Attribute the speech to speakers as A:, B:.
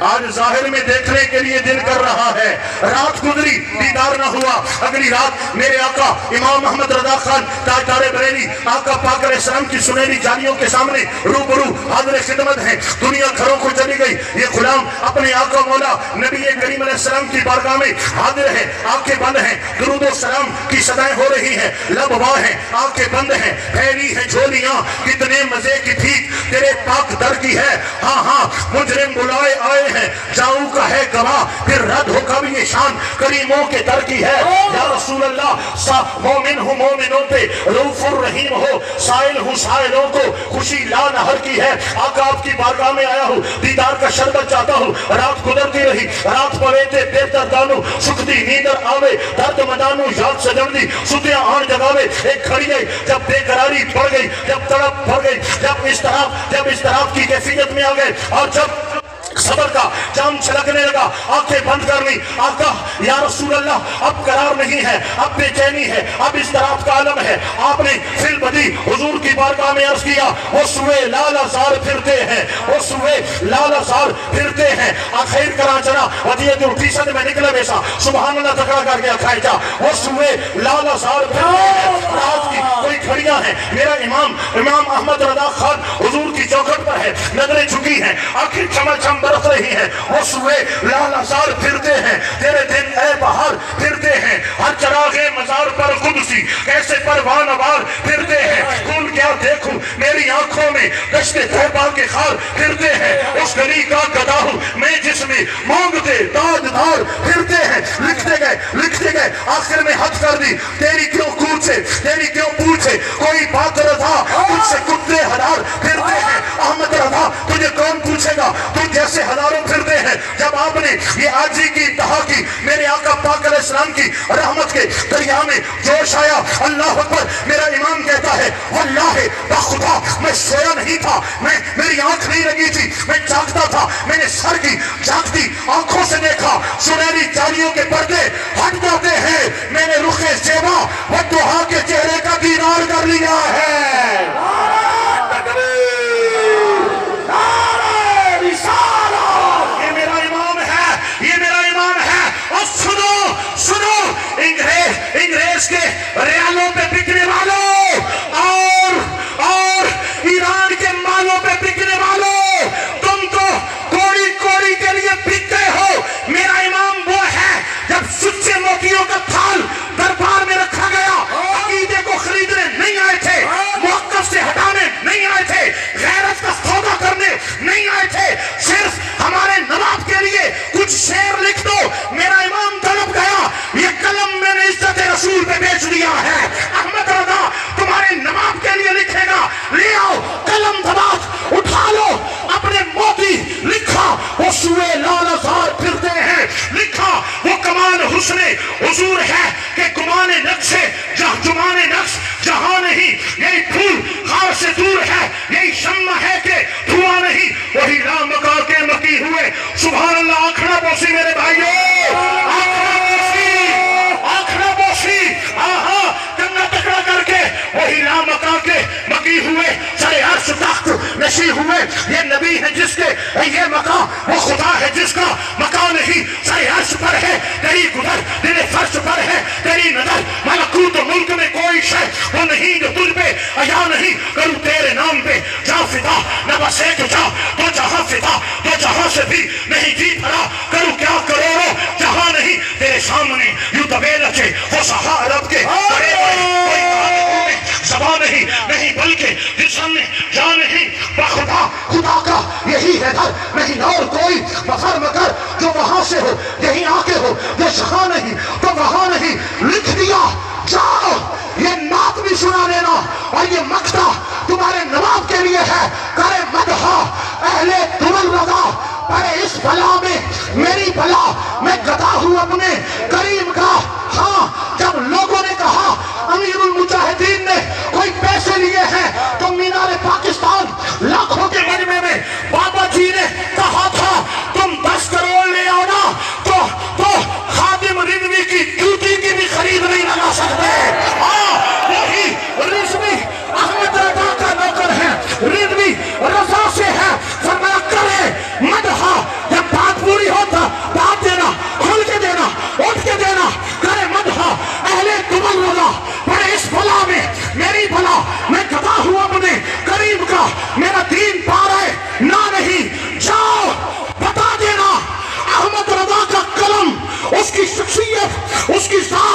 A: آج ظاہر میں دیکھنے کے لیے دل کر رہا ہے، رات گزری دیدار نہ ہوا، اگلی رات میرے آقا امام محمد رضا خان تاجدار بریلی آقا پاک علیہ السلام کی سنہری جالیوں کے سامنے روبرو حاضر خدمت ہیں، دنیا گھروں کو چلی گئی، یہ غلام اپنے آقا مولا نبی کریم علیہ السلام کی بارگاہ میں حاضر ہے، آنکھیں بند ہیں، درود و سلام کی صدائیں ہو رہی ہیں، لب وا ہیں، آنکھیں بند ہیں، پھیلی ہیں جھولیاں، کتنے مزے کی بھیک تیرے پاک در کی ہے، ہاں ہاں مجرم بلائے آئے ہیں، جاؤں کا ہے گواہ، پھر رد ہو کب یہ شان کریموں کے در کی ہے، یا رسول اللہ مومن ہوں مومنوں پہ رؤوف الرحیم ہو، سائل ہوں سائلوں کو خوشی لا نہر کی ہے، آقا آپ کی بارگاہ میں آیا ہوں، دیدار کا شربت چاہتا ہوں، رات گزرتی رہی، رات پڑے تھے بے دردانو، سکتی نیندر آوے، درد مدانو یاد سے جڑ دی، ستیاں آن جگاوے، ایک کھڑی گئی، جب بے قراری پڑ گئی، جب تڑپ پڑ گئی، جب اضطراب کی کیفیت میں آ گئے، اور جب صبر کا جام چھلکنے لگا، آنکھیں بند کر لی، آقا یا رسول اللہ اب قرار نہیں ہے، اب بے چینی ہے، اب اضطراب کا عالم ہے، آپ نے فل بدی حضور کی بارگاہ میں عرض کیا، وہ سوئے لالا زار پھرتے ہیں، وہ سوئے لالا زار پھرتے ہیں، آخیر کراچنا ودیت الٹیسد میں نکلے بیسا، سبحان اللہ تکڑا کر گیا کھائے جا، وہ سوئے لالا زار پھرتے ہیں، رات کی کوئی کھڑیاں ہیں، میرا امام احمد رضا خان حضور کی چوکھٹ پر ہے، نظریں جھکی ہیں، آخر چمچم برس رہی ہے، وہ سوئے لالا زار پھرتے ہیں، تیرے دن اے بہار پھرتے ہیں، ہر چراغ مزار پر قدسی کیسے پروان وار پھرتے ہیں، کون کیا دیکھوں میری آنکھوں میں دشت طیبہ کے خار پھرتے ہیں، اس گلی کا گدا ہوں میں جس میں مانگتے تاجدار پھرتے ہیں، لکھتے گئے آخر میں حد کر دی، تیری کیوں کوچے تیری کیوں پوچھے، کوئی بات رضا تجھ سے کتے ہزار پھرتے ہیں، احمد رضا تجھے کون پوچھے گا، تجھ جیسے ہزاروں پھرتے ہیں، جب آپ نے یہ عاجزی کی انتہا کی، میرے آقا پاک علیہ السلام کی رحمت کے دریا میں جوش آیا، اللہ اکبر، میرا امام کہتا ہے واللہ بخدا میں سویا نہیں تھا، میری آنکھ نہیں لگی تھی، میں جاگتا تھا، میں نے سر کی جاگتی آنکھوں سے دیکھا، سنہری جالیوں کے پردے ہٹ جاتے ہیں، میں نے رخ زیبا و دعا کے چہرے کا دیدار کر لیا ہے، انگریز کے ریالوں پہ بکنے والوں اور ایران کے مالوں پہ بکنے والوں، تم تو کوڑی کے لیے بک گئے ہو، میرا امام وہ ہے جب سچے موتیوں کا تھال دربار میں رکھا گیا، عقیدے کو خریدنے نہیں آئے تھے، موقف سے ہٹانے نہیں آئے تھے، غیرت کا سودا کرنے نہیں آئے تھے، صرف ہمارے نواب کے لیے کچھ شعر لکھ دو، میرا امام تڑپ گیا، یہ قلم میں نے عزت رسول پہ بیچ دیا ہے، احمد رضا تمہارے نواب کے لیے لکھے گا، لے آؤ قلم دبات اٹھا لو، اپنے موتی لکھا، وہ سوئے لالا زار پھرتے ہیں، لکھا وہ کمال حسن حضور ہے کہ گمان نقشے جمان نقش جہاں نہیں، یہی پھول خار سے دور ہے، یہی شمع ہے کہ دھواں نہیں، وہی رام مکا کے مکی ہوئے، سبحان اللہ، آنکھنا بوسی میرے بھائیو، آنکھنا بوسی، آہا کنگا تکڑا کر کے وہی رام مکا کے مکی ہوئے، سرے عرش تخت نشی ہوئے، یہ نبی ہے جس کے یہ مقام، وہ خدا ہے جس کا مکان نہیں، سرے عرش پر ہے تیری گزر، دل فرش پر ہے تیری نظر، ملکوت ملک میں کوئی شے وہ نہیں جو تجھ پہ عیا نہیں، کروں تیرے نام پہ جا فدا، نہ بس ایک جا تو جہاں فدا، تو جہاں سے بھی نہیں جی بھرا، کروں کیا کروڑوں جہاں نہیں، تیرے سامنے یوں دبے لچے وہ سہا عرب کے بڑے کوئی زبان نہیں بلکہ جسم میں جان نہیں، بخدا خدا کا یہی ہے در، نہیں اور کوئی بفر مگر جو وہاں سے ہو، یہی آکے ہو، جو جہاں نہیں تو وہاں نہیں، لکھ دیا جاؤ، یہ نعت بھی سنا دینا، اور یہ مقطع تمہارے نواب کے لیے ہے، کرے مدحا اہل دل رضا، پڑے اس بلا میں میری بلا، میں گدا ہوں اپنے کریم کا، ہاں جب لوگوں نے کہا امیر المجاہدین نے کوئی پیسے لیے ہیں تو مینار پاکستان لاکھوں کے مجمع میں بابا جی نے کہا تھا تم 10 کروڑ لے آؤ نا تو خادم رضوی کی ڈیوٹی کی بھی خرید نہیں لگا سکتے، وہی رضوی احمد رضا کا نوکر ہے، رضوی رضا سے ہے، فرمایا کرے مدحا، جب بات نہ نہیں، جاؤ بتا دینا احمد رضا کا قلم، اس کی شخصیت، اس کی ذات